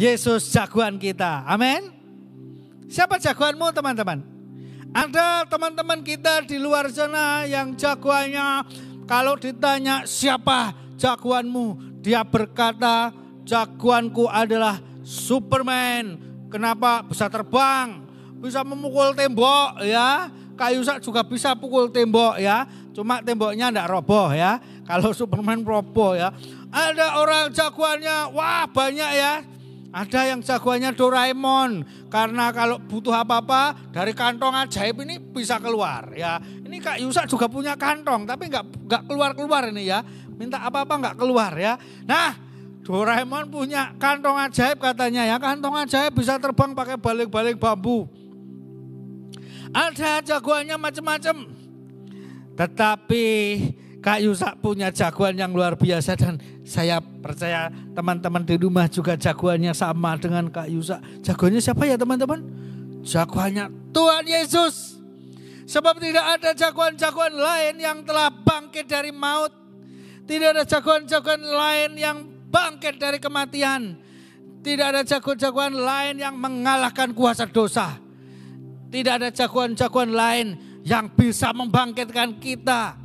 Yesus jagoan kita. Amin. Siapa jagoanmu teman-teman? Ada teman-teman kita di luar sana yang jagoannya kalau ditanya siapa jagoanmu, dia berkata jagoanku adalah Superman. Kenapa? Bisa terbang, bisa memukul tembok ya. Kayu sak juga bisa pukul tembok ya. Cuma temboknya enggak roboh ya. Kalau Superman roboh ya. Ada orang jagoannya wah banyak ya. Ada yang jagoannya Doraemon, karena kalau butuh apa-apa dari kantong ajaib ini bisa keluar ya. Ini Kak Yusak juga punya kantong tapi nggak keluar ini ya. Minta apa-apa nggak keluar ya. Nah, Doraemon punya kantong ajaib katanya ya. Kantong ajaib bisa terbang pakai balik-balik bambu. Ada jagoannya macam-macam. Tetapi Kak Yusak punya jagoan yang luar biasa dan saya percaya teman-teman di rumah juga jagoannya sama dengan Kak Yusak. Jagoannya siapa ya teman-teman? Jagoannya Tuhan Yesus. Sebab tidak ada jagoan-jagoan lain yang telah bangkit dari maut. Tidak ada jagoan-jagoan lain yang bangkit dari kematian. Tidak ada jagoan-jagoan lain yang mengalahkan kuasa dosa. Tidak ada jagoan-jagoan lain yang bisa membangkitkan kita.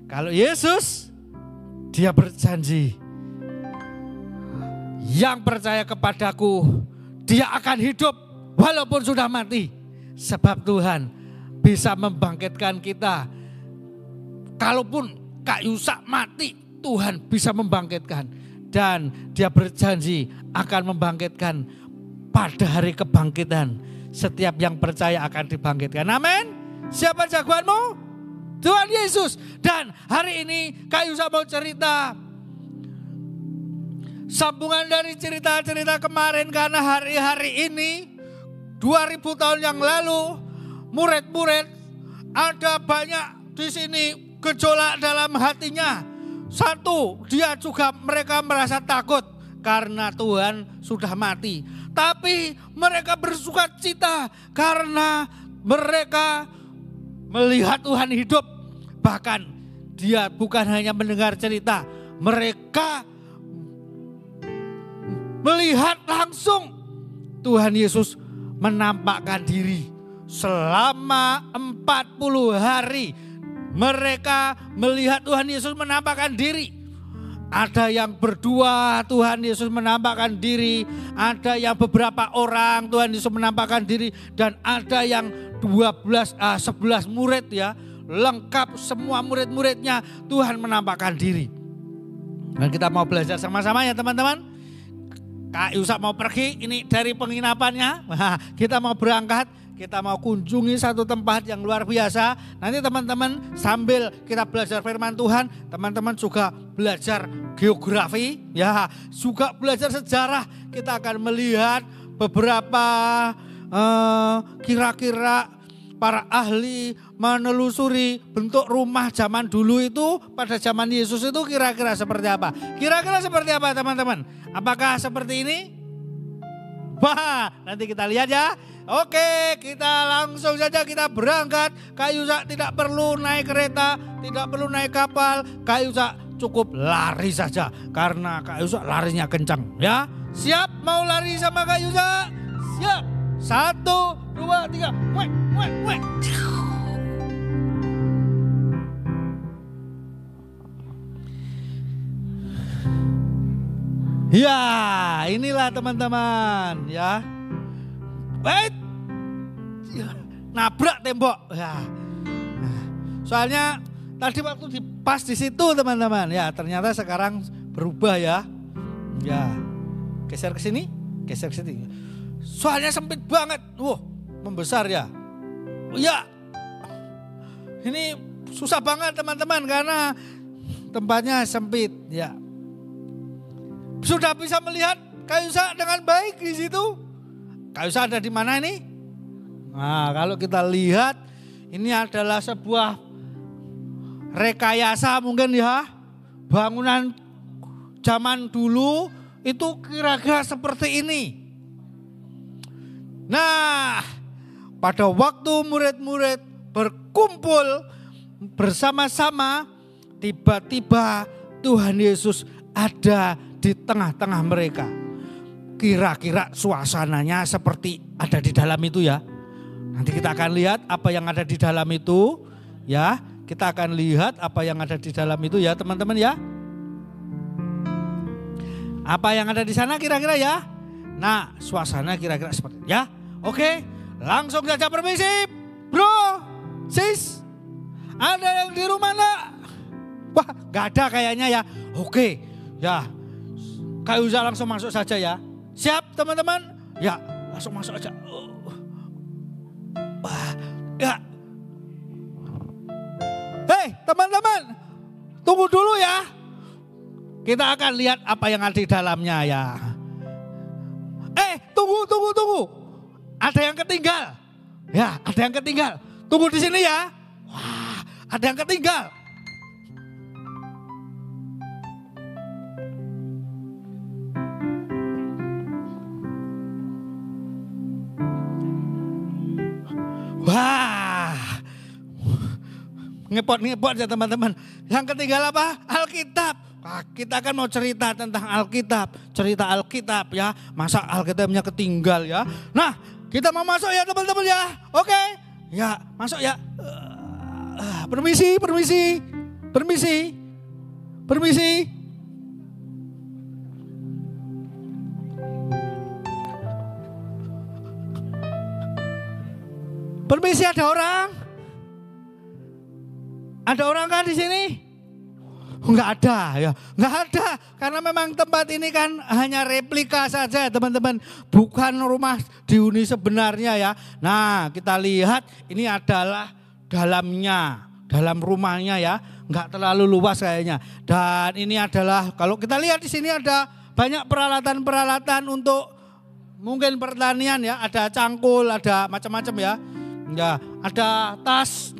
Kalau Yesus, dia berjanji, yang percaya kepadaku, dia akan hidup walaupun sudah mati. Sebab Tuhan bisa membangkitkan kita. Kalaupun Kak Yusak mati, Tuhan bisa membangkitkan. Dan dia berjanji akan membangkitkan pada hari kebangkitan. Setiap yang percaya akan dibangkitkan. Amin. Siapa jagoanmu? Tuhan Yesus. Dan hari ini Kak Yusak mau cerita sambungan dari cerita-cerita kemarin, karena hari-hari ini 2000 tahun yang lalu murid-murid ada banyak di sini gejolak dalam hatinya. Satu, mereka merasa takut karena Tuhan sudah mati. Tapi mereka bersuka cita karena mereka melihat Tuhan hidup. Bahkan dia bukan hanya mendengar cerita, mereka melihat langsung Tuhan Yesus menampakkan diri. Selama 40 hari mereka melihat Tuhan Yesus menampakkan diri. Ada yang berdua Tuhan Yesus menampakkan diri, ada yang beberapa orang Tuhan Yesus menampakkan diri, dan ada yang 11 murid ya. Lengkap semua murid-muridnya Tuhan menampakkan diri. Dan kita mau belajar sama-sama ya teman-teman. Kak Yusak mau pergi ini dari penginapannya. Kita mau berangkat, kita mau kunjungi satu tempat yang luar biasa. Nanti teman-teman sambil kita belajar firman Tuhan, teman-teman juga belajar geografi ya, juga belajar sejarah. Kita akan melihat beberapa kira-kira para ahli menelusuri bentuk rumah zaman dulu itu, pada zaman Yesus itu kira-kira seperti apa? Kira-kira seperti apa teman-teman? Apakah seperti ini? Wah, nanti kita lihat ya. Oke, kita langsung saja kita berangkat. Kak Yusak tidak perlu naik kereta, tidak perlu naik kapal. Kak Yusak cukup lari saja karena Kak Yusak larinya kencang ya. Siap mau lari sama Kak Yusak? Siap. 1, 2, 3. Wek, wek, wek. Ya, inilah teman-teman ya. Wait. Nabrak tembok. Ya. Soalnya tadi waktu pas di situ teman-teman ya, ternyata sekarang berubah ya. Ya. Geser ke sini, geser ke sini. Soalnya sempit banget. Membesar ya. Ya. Ini susah banget teman-teman karena tempatnya sempit ya. Sudah bisa melihat Kak Yusak dengan baik di situ. Kak Yusak ada di mana ini? Nah, kalau kita lihat ini adalah sebuah rekayasa mungkin ya. Bangunan zaman dulu itu kira-kira seperti ini. Nah, pada waktu murid-murid berkumpul bersama-sama, tiba-tiba Tuhan Yesus ada di tengah-tengah mereka. kira-kira suasananya seperti ada di dalam itu ya. Nanti kita akan lihat apa yang ada di dalam itu ya. Kita akan lihat apa yang ada di dalam itu ya teman-teman ya. Apa yang ada di sana kira-kira ya. Nah suasana kira-kira seperti itu ya. Oke langsung saja permisi bro, sis. Ada yang di rumah enggak? Wah gak ada kayaknya ya. Oke ya. Kak Yuza langsung masuk saja ya. Siap teman-teman? Ya langsung masuk aja. Ya. Hei teman-teman, tunggu dulu ya. Kita akan lihat apa yang ada di dalamnya ya. Tunggu. Ada yang ketinggal. Ya, ada yang ketinggal. Tunggu di sini ya. Wah, ada yang ketinggal. Wah, ngepot ya teman-teman. Yang ketinggalan apa? Alkitab. Nah, kita akan mau cerita tentang Alkitab. Cerita Alkitab ya. Masa Alkitabnya ketinggal ya. Nah kita mau masuk ya teman-teman ya. Oke. Ya masuk ya. Permisi. Permisi ada orang? Ada orang kan di sini? Enggak ada ya, enggak ada. Karena memang tempat ini kan hanya replika saja teman-teman. Bukan rumah dihuni sebenarnya ya. Nah kita lihat ini adalah dalamnya, dalam rumahnya ya. Enggak terlalu luas kayaknya. Dan ini adalah kalau kita lihat di sini ada banyak peralatan-peralatan untuk mungkin pertanian ya. Ada cangkul, ada macam-macam ya. Ya, ada tas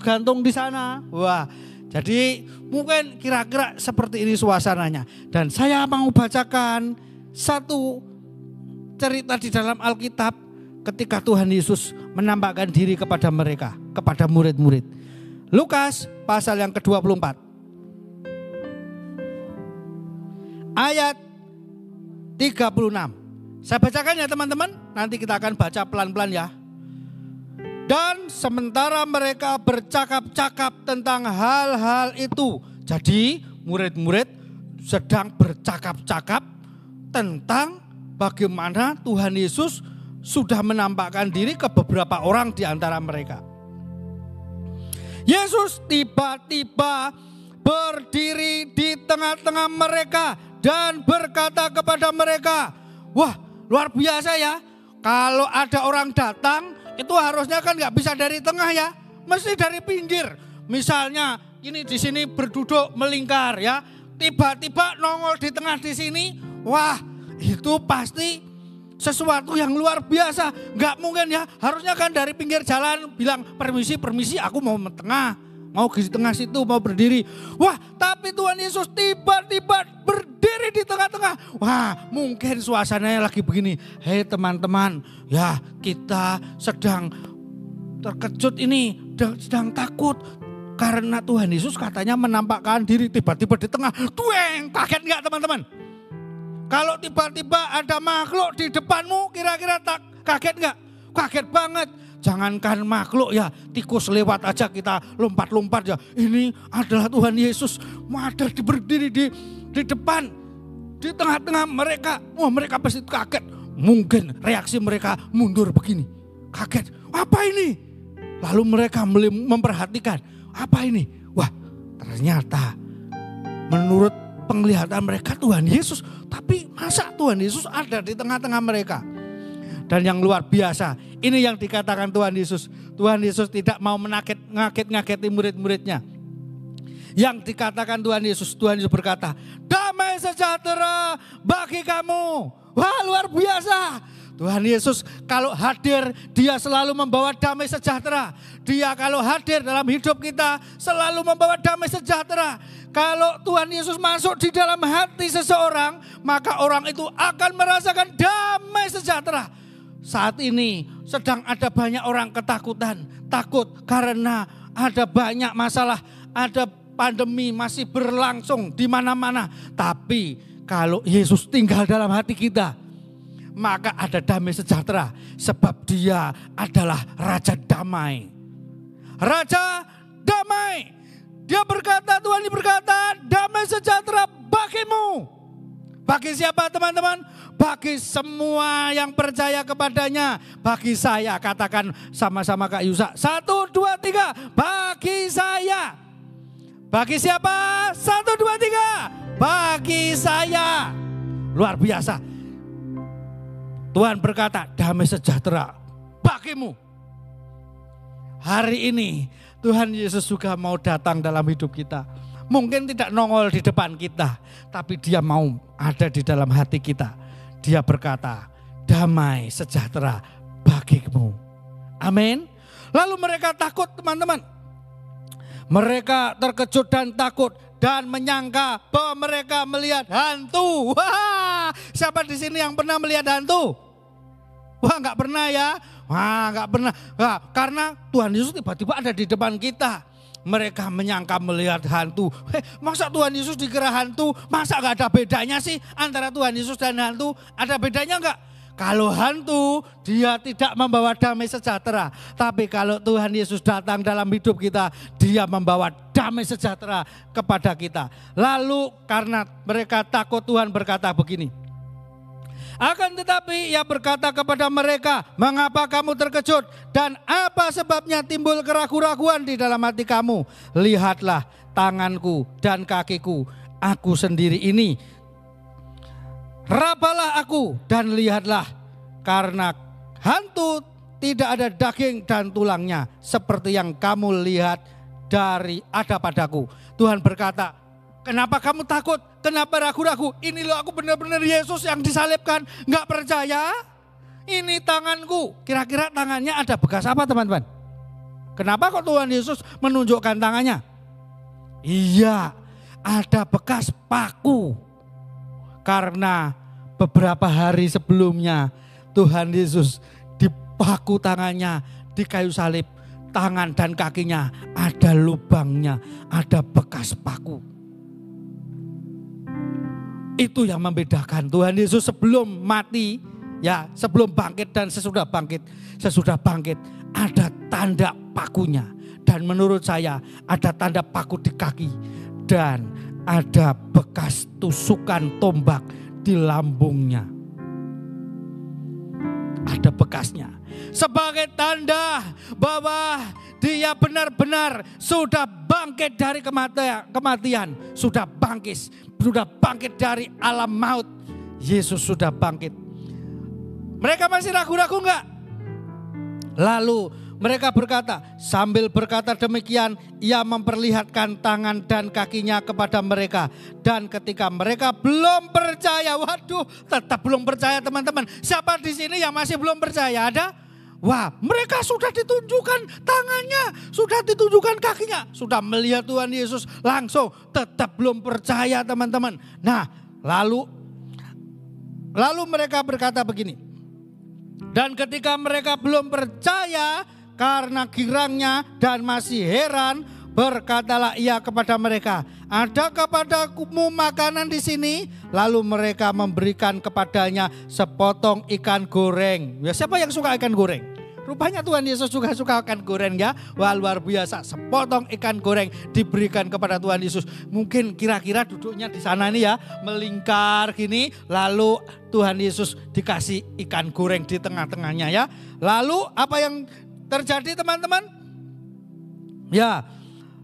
gantung di sana. Wah, jadi mungkin kira-kira seperti ini suasananya. Dan saya mau bacakan satu cerita di dalam Alkitab ketika Tuhan Yesus menampakkan diri kepada mereka, kepada murid-murid. Lukas pasal yang ke-24. Ayat 36. Saya bacakan ya teman-teman, nanti kita akan baca pelan-pelan ya. Dan sementara mereka bercakap-cakap tentang hal-hal itu. Jadi murid-murid sedang bercakap-cakap tentang bagaimana Tuhan Yesus sudah menampakkan diri ke beberapa orang di antara mereka. Yesus tiba-tiba berdiri di tengah-tengah mereka dan berkata kepada mereka, wah luar biasa ya, kalau ada orang datang itu harusnya kan nggak bisa dari tengah ya, mesti dari pinggir. Misalnya ini di sini berduduk melingkar ya, tiba-tiba nongol di tengah di sini, wah itu pasti sesuatu yang luar biasa. Nggak mungkin ya, harusnya kan dari pinggir jalan bilang permisi aku mau tengah, mau di tengah situ mau berdiri. Wah tapi Tuhan Yesus tiba-tiba berdiri di tengah-tengah. Wah mungkin suasananya lagi begini. Hei teman-teman ya, kita sedang terkejut ini, sedang takut. Karena Tuhan Yesus katanya menampakkan diri tiba-tiba di tengah. Tueng, kaget gak teman-teman? Kalau tiba-tiba ada makhluk di depanmu kira-kira kaget gak? Kaget banget. Jangankan makhluk ya, tikus lewat aja kita lompat-lompat ya. Ini adalah Tuhan Yesus. Ada berdiri di depan, di tengah-tengah mereka. Wah mereka pasti kaget. Mungkin reaksi mereka mundur begini. Kaget, apa ini? Lalu mereka memperhatikan, apa ini? Wah ternyata menurut penglihatan mereka Tuhan Yesus. Tapi masa Tuhan Yesus ada di tengah-tengah mereka? Dan yang luar biasa, ini yang dikatakan Tuhan Yesus. Tuhan Yesus tidak mau ngaketi murid-muridnya. Yang dikatakan Tuhan Yesus berkata, damai sejahtera bagi kamu. Wah luar biasa. Tuhan Yesus kalau hadir dia selalu membawa damai sejahtera. Dia kalau hadir dalam hidup kita selalu membawa damai sejahtera. Kalau Tuhan Yesus masuk di dalam hati seseorang, maka orang itu akan merasakan damai sejahtera. Saat ini sedang ada banyak orang ketakutan, takut karena ada banyak masalah, ada pandemi masih berlangsung di mana-mana. Tapi kalau Yesus tinggal dalam hati kita, maka ada damai sejahtera. Sebab dia adalah Raja Damai. Raja Damai. Dia berkata, Tuhan ini berkata, damai sejahtera bagimu. Bagi siapa teman-teman? Bagi semua yang percaya kepadanya. Bagi saya, katakan sama-sama Kak Yusa. 1, 2, 3. Bagi saya. Bagi siapa? 1, 2, 3. Bagi saya. Luar biasa. Tuhan berkata, damai sejahtera bagimu. Hari ini Tuhan Yesus juga mau datang dalam hidup kita. Mungkin tidak nongol di depan kita, tapi dia mau ada di dalam hati kita. Dia berkata, damai sejahtera bagimu. Amin. Lalu mereka takut teman-teman. Mereka terkejut dan takut dan menyangka bahwa mereka melihat hantu. Wah, siapa di sini yang pernah melihat hantu? Wah, enggak pernah ya. Wah, enggak pernah. Wah, karena Tuhan Yesus tiba-tiba ada di depan kita. Mereka menyangka melihat hantu. Masa Tuhan Yesus dikira hantu? Masa gak ada bedanya sih antara Tuhan Yesus dan hantu? Ada bedanya enggak? Kalau hantu dia tidak membawa damai sejahtera. Tapi kalau Tuhan Yesus datang dalam hidup kita, dia membawa damai sejahtera kepada kita. Lalu karena mereka takut, Tuhan berkata begini. Akan tetapi ia berkata kepada mereka, mengapa kamu terkejut dan apa sebabnya timbul keraguan-raguan di dalam hati kamu? Lihatlah tanganku dan kakiku, aku sendiri ini. Rabalah aku dan lihatlah, karena hantu tidak ada daging dan tulangnya seperti yang kamu lihat ada padaku. Tuhan berkata, kenapa kamu takut? Kenapa ragu-ragu? Ini loh aku benar-benar Yesus yang disalibkan. Enggak percaya? Ini tanganku. Kira-kira tangannya ada bekas apa teman-teman? Kenapa kok Tuhan Yesus menunjukkan tangannya? Iya, ada bekas paku. Karena beberapa hari sebelumnya Tuhan Yesus dipaku tangannya di kayu salib. Tangan dan kakinya ada lubangnya, ada bekas paku. Itu yang membedakan Tuhan Yesus sebelum mati, ya sebelum bangkit dan sesudah bangkit. Sesudah bangkit ada tanda pakunya. Dan menurut saya ada tanda paku di kaki. Dan ada bekas tusukan tombak di lambungnya. Ada bekasnya. Sebagai tanda bahwa dia benar-benar sudah bangkit dari kematian. Sudah bangkit dari alam maut. Yesus sudah bangkit. Mereka masih ragu-ragu enggak? Lalu mereka berkata, sambil berkata demikian, ia memperlihatkan tangan dan kakinya kepada mereka. Dan ketika mereka belum percaya, waduh, tetap belum percaya teman-teman. Siapa di sini yang masih belum percaya? Ada? Wah, mereka sudah ditunjukkan tangannya, sudah ditunjukkan kakinya, sudah melihat Tuhan Yesus langsung, tetap belum percaya teman-teman. Nah, lalu mereka berkata begini. Dan ketika mereka belum percaya karena girangnya dan masih heran, berkatalah ia kepada mereka, ada kepadamu makanan di sini? Lalu mereka memberikan kepadanya sepotong ikan goreng. Ya, siapa yang suka ikan goreng? Rupanya Tuhan Yesus juga suka ikan goreng ya. Wah, luar biasa, sepotong ikan goreng diberikan kepada Tuhan Yesus. Mungkin kira-kira duduknya di sana nih ya, melingkar gini. Lalu Tuhan Yesus dikasih ikan goreng di tengah-tengahnya ya. Lalu apa yang terjadi teman-teman? Ya,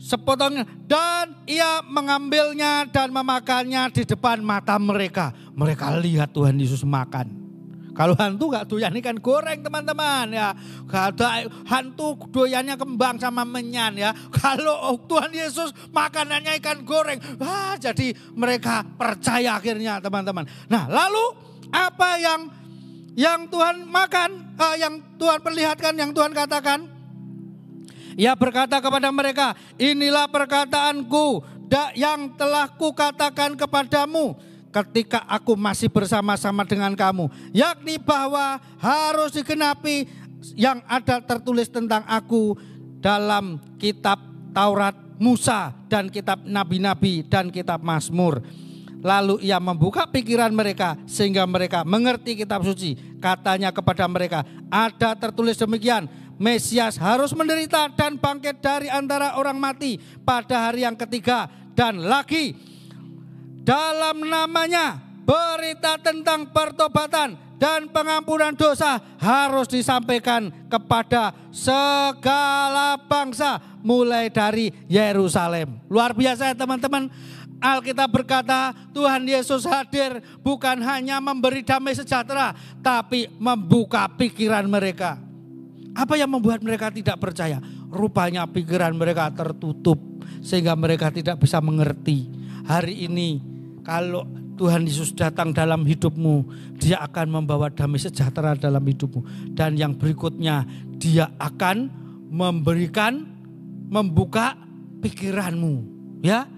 sepotongnya, dan ia mengambilnya dan memakannya di depan mata mereka. Mereka lihat Tuhan Yesus makan. Kalau hantu gak doyan ikan goreng teman-teman ya. Gak ada hantu doyannya kembang sama menyan ya. Kalau Tuhan Yesus makanannya ikan goreng. Wah, jadi mereka percaya akhirnya teman-teman. Nah, lalu apa yang Tuhan makan, yang Tuhan perlihatkan, yang Tuhan katakan? Ia berkata kepada mereka, inilah perkataanku yang telah kukatakan kepadamu ketika aku masih bersama-sama dengan kamu, yakni bahwa harus digenapi yang ada tertulis tentang aku dalam kitab Taurat Musa dan kitab nabi-nabi dan kitab Mazmur. Lalu ia membuka pikiran mereka sehingga mereka mengerti kitab suci. Katanya kepada mereka, ada tertulis demikian, Mesias harus menderita dan bangkit dari antara orang mati pada hari yang ketiga. Dan lagi dalam namanya berita tentang pertobatan dan pengampunan dosa harus disampaikan kepada segala bangsa mulai dari Yerusalem. Luar biasa ya teman-teman. Alkitab berkata Tuhan Yesus hadir bukan hanya memberi damai sejahtera, tapi membuka pikiran mereka. Apa yang membuat mereka tidak percaya? Rupanya pikiran mereka tertutup sehingga mereka tidak bisa mengerti. Hari ini kalau Tuhan Yesus datang dalam hidupmu, Dia akan membawa damai sejahtera dalam hidupmu. Dan yang berikutnya, Dia akan membuka pikiranmu, ya.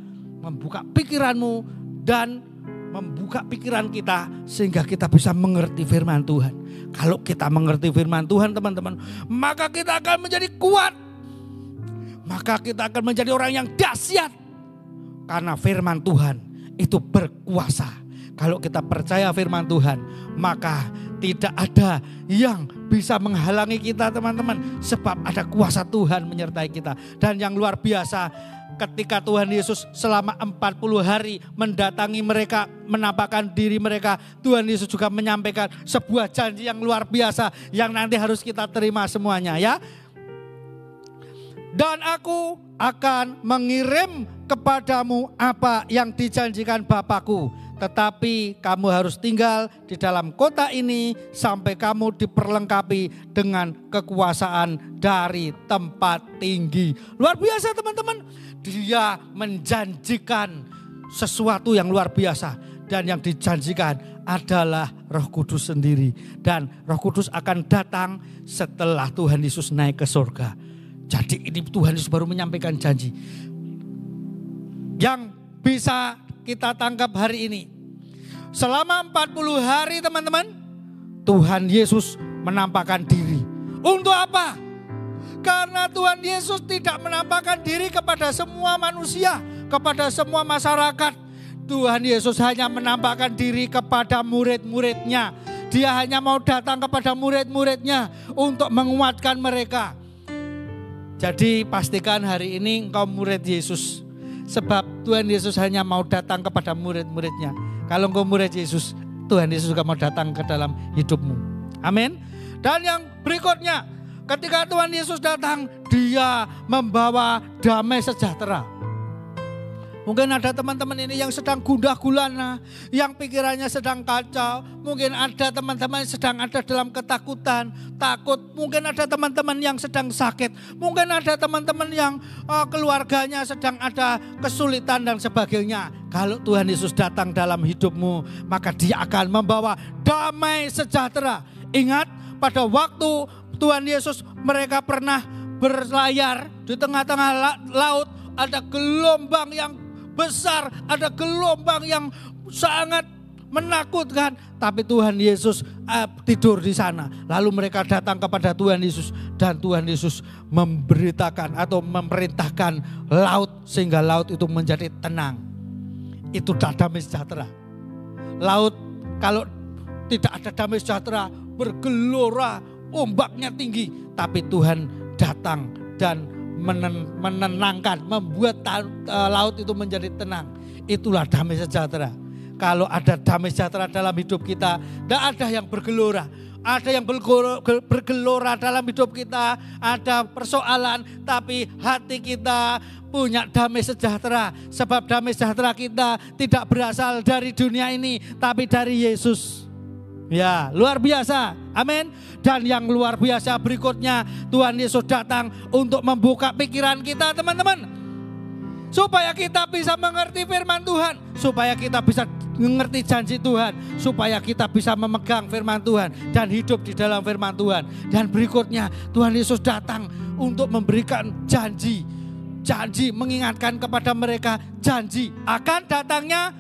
Membuka pikiranmu dan membuka pikiran kita sehingga kita bisa mengerti firman Tuhan. Kalau kita mengerti firman Tuhan teman-teman, maka kita akan menjadi kuat. Maka kita akan menjadi orang yang dahsyat. Karena firman Tuhan itu berkuasa. Kalau kita percaya firman Tuhan, maka tidak ada yang bisa menghalangi kita teman-teman. Sebab ada kuasa Tuhan menyertai kita. Dan yang luar biasa, ketika Tuhan Yesus selama 40 hari mendatangi mereka, menampakkan diri mereka, Tuhan Yesus juga menyampaikan sebuah janji yang luar biasa yang nanti harus kita terima semuanya, ya. Dan aku akan mengirim kepadamu apa yang dijanjikan Bapakku. Tetapi kamu harus tinggal di dalam kota ini sampai kamu diperlengkapi dengan kekuasaan dari tempat tinggi. Luar biasa teman-teman. Dia menjanjikan sesuatu yang luar biasa. Dan yang dijanjikan adalah Roh Kudus sendiri. Dan Roh Kudus akan datang setelah Tuhan Yesus naik ke surga. Jadi ini Tuhan Yesus baru menyampaikan janji. Yang bisa kita tangkap hari ini. Selama 40 hari teman-teman, Tuhan Yesus menampakkan diri. Untuk apa? Karena Tuhan Yesus tidak menampakkan diri kepada semua manusia, kepada semua masyarakat. Tuhan Yesus hanya menampakkan diri kepada murid-muridnya. Dia hanya mau datang kepada murid-muridnya untuk menguatkan mereka. Jadi pastikan hari ini engkau murid Yesus. Sebab Tuhan Yesus hanya mau datang kepada murid-muridnya. Kalau engkau murid Yesus, Tuhan Yesus juga mau datang ke dalam hidupmu. Amin. Dan yang berikutnya, ketika Tuhan Yesus datang, Dia membawa damai sejahtera. Mungkin ada teman-teman ini yang sedang gundah gulana, yang pikirannya sedang kacau. Mungkin ada teman-teman yang sedang ada dalam ketakutan, takut. Mungkin ada teman-teman yang sedang sakit. Mungkin ada teman-teman yang keluarganya sedang ada kesulitan dan sebagainya. Kalau Tuhan Yesus datang dalam hidupmu, maka Dia akan membawa damai sejahtera. Ingat pada waktu Tuhan Yesus mereka pernah berlayar di tengah-tengah laut, ada gelombang yang besar, ada gelombang yang sangat menakutkan, tapi Tuhan Yesus tidur di sana. Lalu mereka datang kepada Tuhan Yesus dan Tuhan Yesus memberitakan atau memerintahkan laut sehingga laut itu menjadi tenang. Itu damai sejahtera. Laut kalau tidak ada damai sejahtera, bergelora, ombaknya tinggi, tapi Tuhan datang dan menenangkan, membuat laut itu menjadi tenang. Itulah damai sejahtera. Kalau ada damai sejahtera dalam hidup kita, tidak ada yang bergelora. Ada yang bergelora dalam hidup kita, ada persoalan, tapi hati kita punya damai sejahtera. Sebab damai sejahtera kita tidak berasal dari dunia ini, tapi dari Yesus. Ya, luar biasa. Amin. Dan yang luar biasa berikutnya, Tuhan Yesus datang untuk membuka pikiran kita, teman-teman. Supaya kita bisa mengerti firman Tuhan, supaya kita bisa mengerti janji Tuhan, supaya kita bisa memegang firman Tuhan dan hidup di dalam firman Tuhan. Dan berikutnya, Tuhan Yesus datang untuk memberikan janji. Janji, mengingatkan kepada mereka janji akan datangnya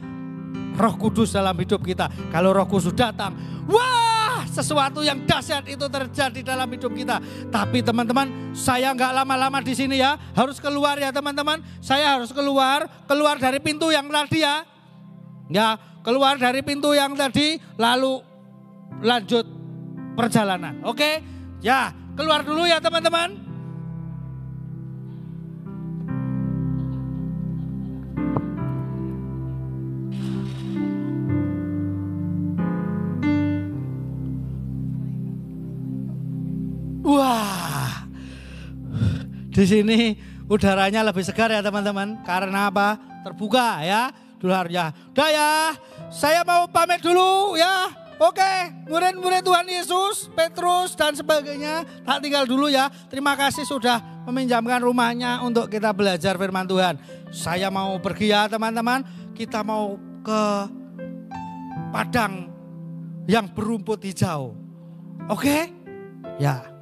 Roh Kudus dalam hidup kita. Kalau Roh Kudus datang, wah, sesuatu yang dahsyat itu terjadi dalam hidup kita. Tapi teman-teman, saya nggak lama-lama di sini ya, harus keluar ya teman-teman. Saya harus keluar dari pintu yang tadi ya. Ya, keluar dari pintu yang tadi lalu lanjut perjalanan. Oke? Ya, keluar dulu ya teman-teman. Wah, di sini udaranya lebih segar ya teman-teman. Karena apa? Terbuka ya luarnya. Udah ya, saya mau pamit dulu ya. Oke, murid-murid Tuhan Yesus, Petrus dan sebagainya, tak tinggal dulu ya. Terima kasih sudah meminjamkan rumahnya untuk kita belajar firman Tuhan. Saya mau pergi ya teman-teman. Kita mau ke padang yang berumput hijau. Oke? Ya.